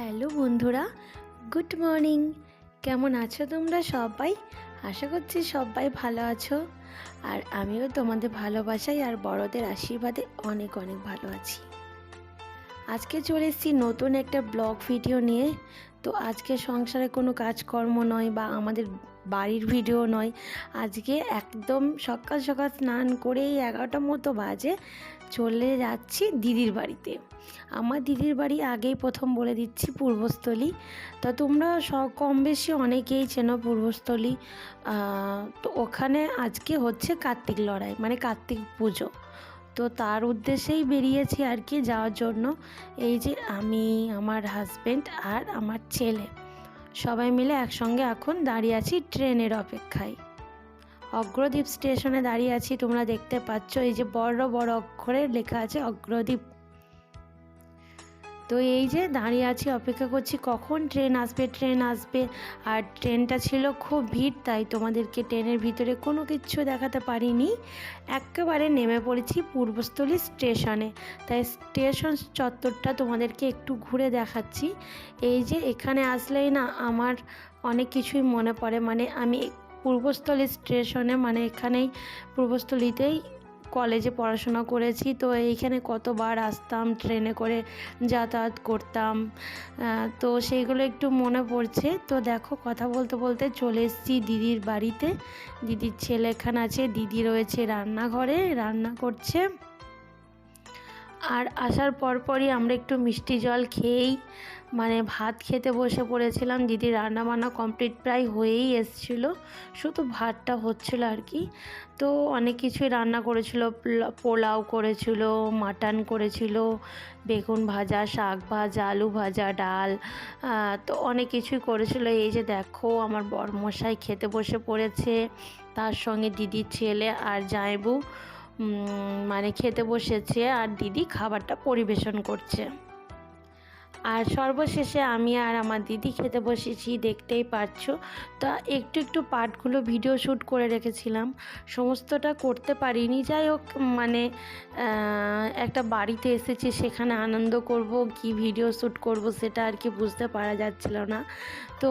Hello বন্ধুরা, good morning. কেমন আছো তোমরা সবাই? আশা করছি সবাই ভালো আছো। আর আমিও তোমাদের ভালোবাসায় আর বড়দের আশীর্বাদে অনেক অনেক ভালো আছি। আজকে চলে এসেছি নতুন একটা ব্লগ ভিডিও নিয়ে। তো আজকে সংসারে কোনো কাজকর্ম নয় বা আমাদের বাড়ির ভিডিও নয়। আজকে একদম সকাল সকাল স্নান করেই 11টার মতো বাজে চলে যাচ্ছি দিদির বাড়িতে। আমার দিদির বাড়ি আগেই প্রথম বলে দিচ্ছি পূর্বস্থলী। তো তোমরা কম বেশি অনেকেই চেনো পূর্বস্থলী। তো ওখানে আজকে হচ্ছে কার্তিক লড়াই, মানে কার্তিক পুজো। তো তার উদ্দেশ্যেই বেরিয়েছি আর কি যাওয়ার জন্য। এই যে আমি, আমার হাজবেন্ড আর আমার ছেলে সবাই মিলে একসঙ্গে এখন দাঁড়িয়ে আছি ট্রেনের অপেক্ষায়। অগ্রদ্বীপ স্টেশনে দাঁড়িয়ে আছি, তোমরা দেখতে পাচ্ছ এই যে বড় বড় অক্ষরে লেখা আছে অগ্রদ্বীপ। তো এই যে দাঁড়িয়ে আছি, অপেক্ষা করছি কখন ট্রেন আসবে। আর ট্রেনটা ছিল খুব ভিড়, তাই তোমাদেরকে ট্রেনের ভিতরে কোনো কিছু দেখাতে পারিনি। একেবারে নেমে পড়েছি পূর্বস্থলী স্টেশনে, তাই স্টেশন চত্বরটা তোমাদেরকে একটু ঘুরে দেখাচ্ছি। এই যে এখানে আসলেই না আমার অনেক কিছুই মনে পড়ে। মানে আমি পূর্বস্থলী স্টেশনে, মানে এখানেই পূর্বস্থলীতেই কলেজে পড়াশোনা করেছি। তো এইখানে কতবার আসতাম, ট্রেনে করে যাতায়াত করতাম। তো সেইগুলো একটু মনে পড়ছে। তো দেখো, কথা বলতে বলতে চলে এসেছি দিদির বাড়িতে। দিদির ছেলে এখানে আছে, দিদি রয়েছে রান্নাঘরে রান্না করছে। আর আসার পরপরই আমরা একটু মিষ্টি জল খেয়েই মানে ভাত খেতে বসে পড়েছিলাম। দিদি রান্নাবান্না কমপ্লিট প্রায় হয়েই এসছিল, শুধু ভাতটা হচ্ছিল আর কি। তো অনেক কিছুই রান্না করেছিল, পোলাও করেছিল, মাটন করেছিল, বেগুন ভাজা, শাক ভাজা, আলু ভাজা, ডাল, তো অনেক কিছুই করেছিল। এই যে দেখো আমার বরমশাই খেতে বসে পড়েছে, তার সঙ্গে দিদির ছেলে আর জামাইবু মানে খেতে বসেছে, আর দিদি খাবারটা পরিবেশন করছে। আর সর্বশেষে আমি আর আমার দিদি খেতে বসেছি, দেখতেই পাচ্ছো। তা একটু একটু পার্টগুলো ভিডিও শ্যুট করে রেখেছিলাম, সমস্তটা করতে পারিনি। যাই হোক, মানে একটা বাড়িতে এসেছি, সেখানে আনন্দ করব কি ভিডিও শ্যুট করব সেটা আর কি বুঝতে পারা যাচ্ছিল না। তো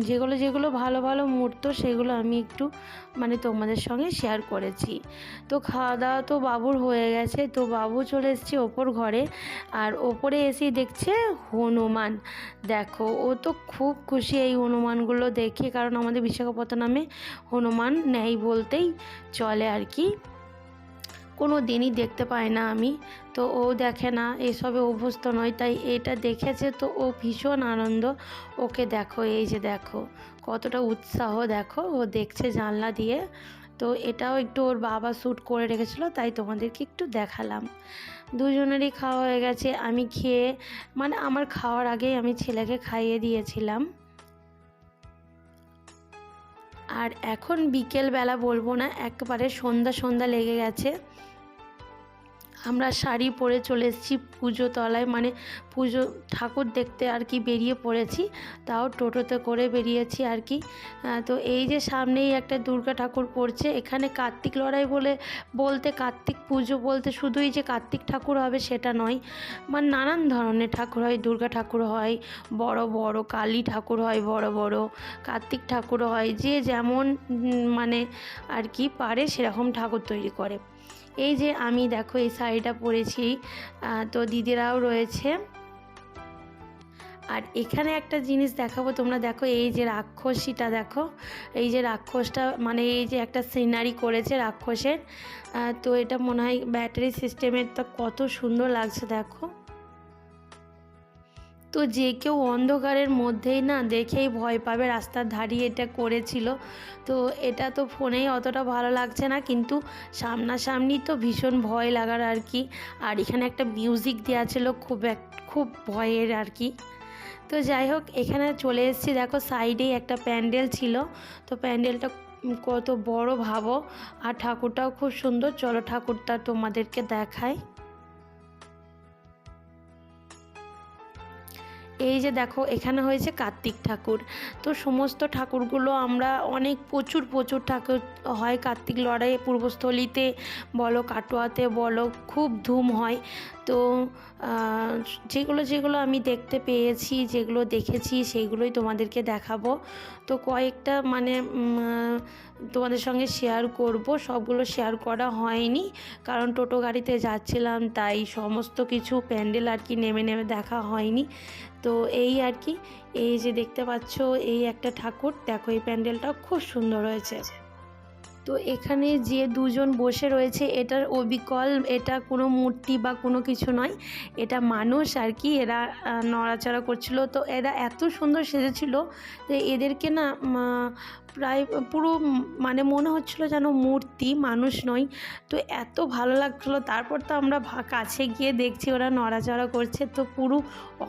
যেগুলো যেগুলো ভালো ভালো মুহূর্ত সেগুলো আমি একটু মানে তোমাদের সঙ্গে শেয়ার করেছি। তো খাওয়া দাওয়া তো বাবুর হয়ে গেছে, তো বাবু চলে এসেছে ওপর ঘরে। আর ওপরে এসেই দেখছে হনুমান। দেখো, ও তো খুব খুশি এই হনুমানগুলো দেখে, কারণ আমাদের বিশাখাপত্তনমে হনুমান নেই বলতেই চলে আর কি, কোনো দিনই দেখতে পায় না আমি। তো ও দেখে না, এসবে অভ্যস্ত নয়, তাই এটা দেখেছে তো ও ভীষণ আনন্দ। ওকে দেখো, এই যে দেখো কতটা উৎসাহ, দেখো ও দেখছে জানলা দিয়ে। তো এটাও একটু ওর বাবা শ্যুট করে রেখেছিল, তাই তোমাদেরকে একটু দেখালাম। দুজনেরই খাওয়া হয়ে গেছে, আমি খেয়ে মানে আমার খাওয়ার আগেই আমি ছেলেকে খাইয়ে দিয়েছিলাম। আর এখন বিকেলবেলা বলবো না, একেবারে সন্ধ্যা সন্ধ্যা লেগে গেছে। আমরা শাড়ি পরে চলে এসেছি পুজো তলায়, মানে পুজো ঠাকুর দেখতে আর কি বেরিয়ে পড়েছি, তাও টোটোতে করে বেরিয়েছি আর কি। তো এই যে সামনেই একটা দুর্গা ঠাকুর পড়ছে। এখানে কার্তিক লড়াই বলতে কার্তিক পুজো বলতে শুধুই যে কার্তিক ঠাকুর হবে সেটা নয়, মানে নানান ধরনের ঠাকুর হয়। দুর্গা ঠাকুর হয় বড় বড়, কালী ঠাকুর হয় বড় বড়, কার্তিক ঠাকুর হয়, যে যেমন মানে আর কি পারে সেরকম ঠাকুর তৈরি করে। এই যে আমি দেখো এই শাড়িটা পরেছি, তো দিদিরাও রয়েছে। আর এখানে একটা জিনিস দেখাবো, তোমরা দেখো এই যে রাক্ষসীটা দেখো, এই যে রাক্ষসটা মানে এই যে একটা সিনারি করেছে রাক্ষসের। তো এটা মনে হয় ব্যাটারি সিস্টেমের, তো কত সুন্দর লাগছে দেখো। তো যে কেউ অন্ধকারের মধ্যেই না দেখেই ভয় পাবে, রাস্তার ধারে এটা করেছিল। তো এটা তো ফোনেই অতটা ভালো লাগছে না, কিন্তু সামনাসামনি তো ভীষণ ভয় লাগার আর কি। আর এখানে একটা মিউজিক দেওয়া ছিল খুব ভয়ের আর কি। তো যাই হোক, এখানে চলে এসেছি, দেখো সাইডেই একটা প্যান্ডেল ছিল। তো প্যান্ডেলটা কত বড় ভাবো, আর ঠাকুরটাও খুব সুন্দর। চলো ঠাকুরটা তোমাদেরকে দেখাই। এই যে দেখো এখানে হয়েছে কার্তিক ঠাকুর। তো সমস্ত ঠাকুরগুলো আমরা প্রচুর প্রচুর ঠাকুর হয় কার্তিক লড়াইয়ে, পূর্বস্থলীতে বলো কাটোয়াতে বলো, খুব ধুম হয়। তো যেগুলো যেগুলো আমি দেখতে পেয়েছি, যেগুলো দেখেছি সেইগুলোই তোমাদেরকে দেখাবো। তো কয়েকটা মানে তোমাদের সঙ্গে শেয়ার করব, সবগুলো শেয়ার করা হয়নি কারণ টোটো গাড়িতে যাচ্ছিলাম, তাই সমস্ত কিছু প্যান্ডেল আর কি নেমে নেমে দেখা হয়নি। তো এই আর কি, এই যে দেখতে পাচ্ছ এই একটা ঠাকুর, দেখো এই প্যান্ডেলটা খুব সুন্দর হয়েছে। তো এখানে যে দুজন বসে রয়েছে এটার অবিকল, এটা কোনো মূর্তি বা কোনো কিছু নয়, এটা মানুষ আর কি। এরা নড়াচড়া করছিল, তো এরা এত সুন্দর সেজেছিল যে এদেরকে না প্রায় পুরো মানে মনে হচ্ছিল যেন মূর্তি, মানুষ নয়। তো এত ভালো লাগছিলো। তারপর তো আমরা কাছে গিয়ে দেখছি ওরা নড়াচড়া করছে, তো পুরো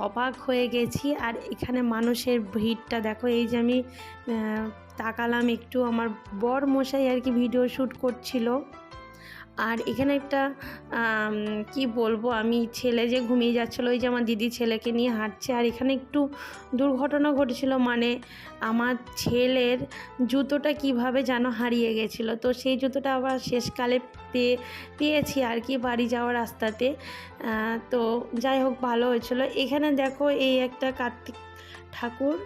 অবাক হয়ে গেছি। আর এখানে মানুষের ভিড়টা দেখো, এই যে আমি তাকালাম একটু, আমার বর মশাই আর কি ভিডিও শ্যুট করছিল। আর এখানে একটা কি বলবো আমি, ছেলে যে ঘুমিয়ে যাচ্ছিলো, ওই যে আমার দিদি ছেলেকে নিয়ে হাঁটছে। আর এখানে একটু দুর্ঘটনা ঘটেছিল, মানে আমার ছেলের জুতোটা কিভাবে যেন হারিয়ে গেছিলো, তো সেই জুতোটা আবার শেষকালে পেয়েছি আর কি বাড়ি যাওয়ার রাস্তাতে। তো যাই হোক ভালো হয়েছিল। এখানে দেখো এই একটা কার্তিক ঠাকুর,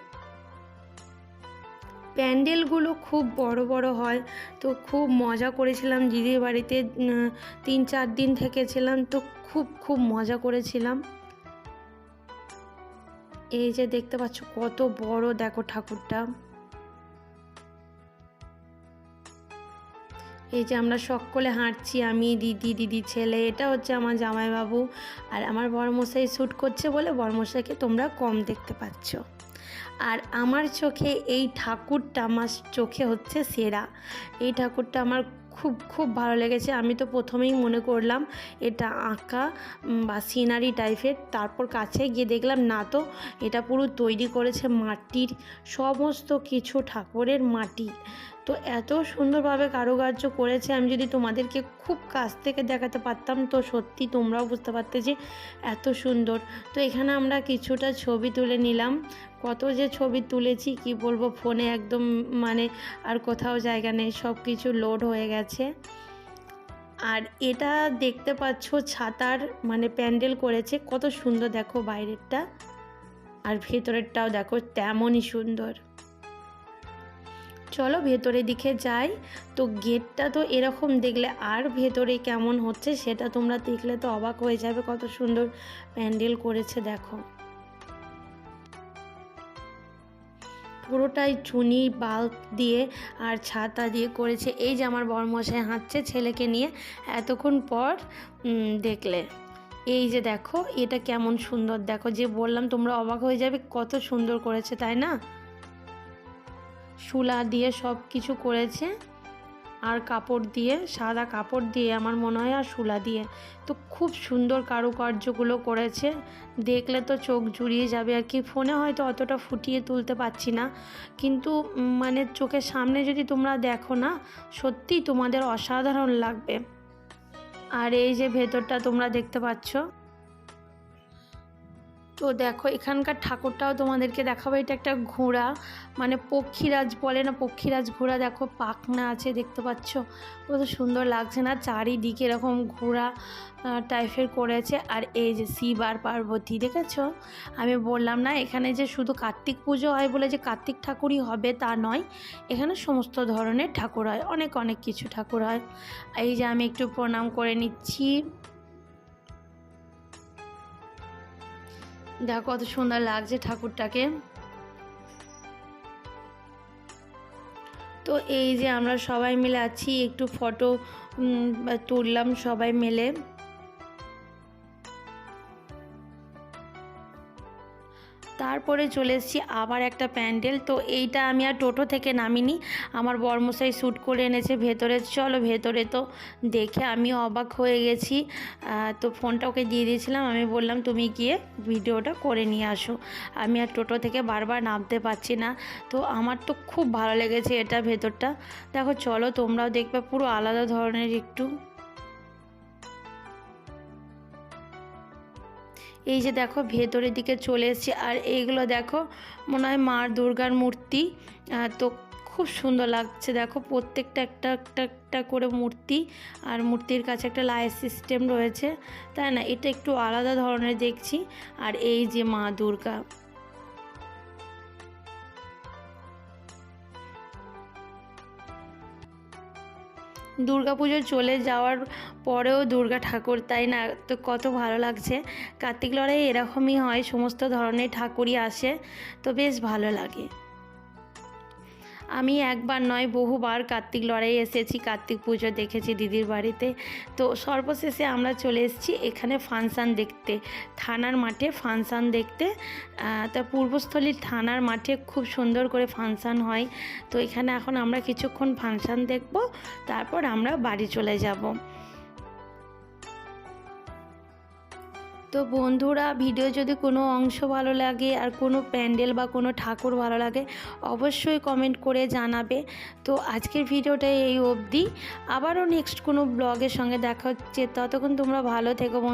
প্যান্ডেলগুলো খুব বড় বড় হয়। তো খুব মজা করেছিলাম দিদির বাড়িতে, 3-4 দিন থেকেছিলাম, তো খুব খুব মজা করেছিলাম। এই যে দেখতে পাচ্ছ কত বড়, দেখো ঠাকুরটা। এই যে আমরা সকলে হাঁটছি, আমি, দিদি ছেলে, এটা হচ্ছে আমার জামাইবাবু। আর আমার বরমশাই শ্যুট করছে বলে বরমশাইকে তোমরা কম দেখতে পাচ্ছ। আর আমার চোখে এই ঠাকুরটা, আমার চোখে হচ্ছে সেরা। এই ঠাকুরটা আমার খুব খুব ভালো লেগেছে। আমি তো প্রথমেই মনে করলাম এটা আঁকা বা সিনারি টাইপের, তারপর কাছে গিয়ে দেখলাম না, তো এটা পুরো তৈরি করেছে মাটির, সমস্ত কিছু ঠাকুরের মাটি। তো এত সুন্দরভাবে কারুকার্য করেছে, আমি যদি তোমাদেরকে খুব কাছ থেকে দেখাতে পারতাম তো সত্যি তোমরাও বুঝতে পারতে যে এত সুন্দর। তো এখানে আমরা কিছুটা ছবি তুলে নিলাম, কত যে ছবি তুলেছি কি বলবো, ফোনে একদম মানে আর কোথাও জায়গা নেই, সব কিছু লোড হয়ে গেছে। আর এটা দেখতে পাচ্ছ ছাতার মানে প্যান্ডেল করেছে, কত সুন্দর দেখো বাইরেরটা, আর ভেতরেরটাও দেখো তেমনই সুন্দর। চলো ভেতরের দিকে যাই। তো গেটটা তো এরকম দেখলে, আর ভেতরে কেমন হচ্ছে সেটা তোমরা দেখলে তো অবাক হয়ে যাবে, কত সুন্দর প্যান্ডেল করেছে দেখো। পুরোটাই চুনি বাল্ব দিয়ে আর ছাতা দিয়ে করেছে। এই যে আমার বরমশাই হাঁটছে ছেলেকে নিয়ে, এতক্ষণ পর দেখলে। এই যে দেখো এটা কেমন সুন্দর, দেখো যে বললাম তোমরা অবাক হয়ে যাবে, কত সুন্দর করেছে তাই না। শূলা দিয়ে সব কিছু করেছে, আর কাপড় দিয়ে, সাদা কাপড় দিয়ে আমার মনে হয়, আর শূলা দিয়ে। তো খুব সুন্দর কারুকার্যগুলো করেছে, দেখলে তো চোখ জুড়িয়ে যাবে আর কি। ফোনে হয়তো অতটা ফুটিয়ে তুলতে পারছি না, কিন্তু মানে চোখের সামনে যদি তোমরা দেখো না, সত্যি তোমাদের অসাধারণ লাগবে। আর এই যে ভেতরটা তোমরা দেখতে পাচ্ছ। তো দেখো এখানকার ঠাকুরটাও তোমাদেরকে দেখাবো। এটা একটা ঘোড়া, মানে পক্ষীরাজ বলে না, পক্ষীরাজ ঘোড়া, দেখো পাখনা আছে দেখতে পাচ্ছ, কত সুন্দর লাগছে না, চারিদিকে এরকম ঘোড়া টাইপের করেছে। আর এই যে শিব আর পার্বতী দেখেছো, আমি বললাম না এখানে যে শুধু কার্তিক পুজো হয় বলে যে কার্তিক ঠাকুরই হবে তা নয়, এখানে সমস্ত ধরনের ঠাকুর হয়, অনেক অনেক কিছু ঠাকুর হয়। এই যে আমি একটু প্রণাম করে নিচ্ছি, দেখো কত সুন্দর লাগছে ঠাকুরটাকে। তো এই যে আমরা সবাই মিলে আছি, একটু ফটো তুললাম সবাই মিলে। তারপরে চলে এসেছি আবার একটা প্যান্ডেল। তো এইটা আমি আর টোটো থেকে নামিনি, আমার বরমশাই শ্যুট করে এনেছে ভেতরে। চলো ভেতরে, তো দেখে আমিও অবাক হয়ে গেছি। তো ফোনটা ওকে দিয়ে দিয়েছিলাম, আমি বললাম তুমি গিয়ে ভিডিওটা করে নিয়ে আসো, আমি আর টোটো থেকে বারবার নামতে পারছি না। তো আমার তো খুব ভালো লেগেছে এটা, ভেতরটা দেখো, চলো তোমরাও দেখবে, পুরো আলাদা ধরনের একটু। এই যে দেখো ভেতরের দিকে চলে এসেছি, আর এইগুলো দেখো মনে হয় মা দুর্গার মূর্তি। তো খুব সুন্দর লাগছে, দেখো প্রত্যেকটা একটা একটা একটা করে মূর্তি, আর মূর্তির কাছে একটা লাইট সিস্টেম রয়েছে, তাই না? এটা একটু আলাদা ধরনের দেখছি। আর এই যে মা দুর্গা, দুর্গাপুজো চলে যাওয়ার পরেও দুর্গা ঠাকুর, তাই না? তো কত ভালো লাগছে। কার্তিক লড়াই এরকমই হয়, সমস্ত ধরনের ঠাকুরই আসে, তো বেশ ভালো লাগে। আমি একবার নয় বহুবার কার্তিক লড়াই এসেছি, কার্তিক পুজো দেখেছি দিদির বাড়িতে। তো সর্বশেষে আমরা চলে এসেছি এখানে ফাংশান দেখতে, থানার মাঠে ফাংশান দেখতে। তা পূর্বস্থলীর থানার মাঠে খুব সুন্দর করে ফাংশান হয়। তো এখানে এখন আমরা কিছুক্ষণ ফাংশান দেখব, তারপর আমরা বাড়ি চলে যাব। তো বন্ধুরা, ভিডিও যদি কোনো অংশ ভালো লাগে আর কোনো প্যান্ডেল বা কোনো ঠাকুর ভালো লাগে অবশ্যই কমেন্ট করে জানাবে। তো আজকের ভিডিওটা এই অবধি, আবারও নেক্সট কোনো ব্লগের সঙ্গে দেখা হচ্ছে। ততক্ষণ তোমরা ভালো থেকো বন্ধু।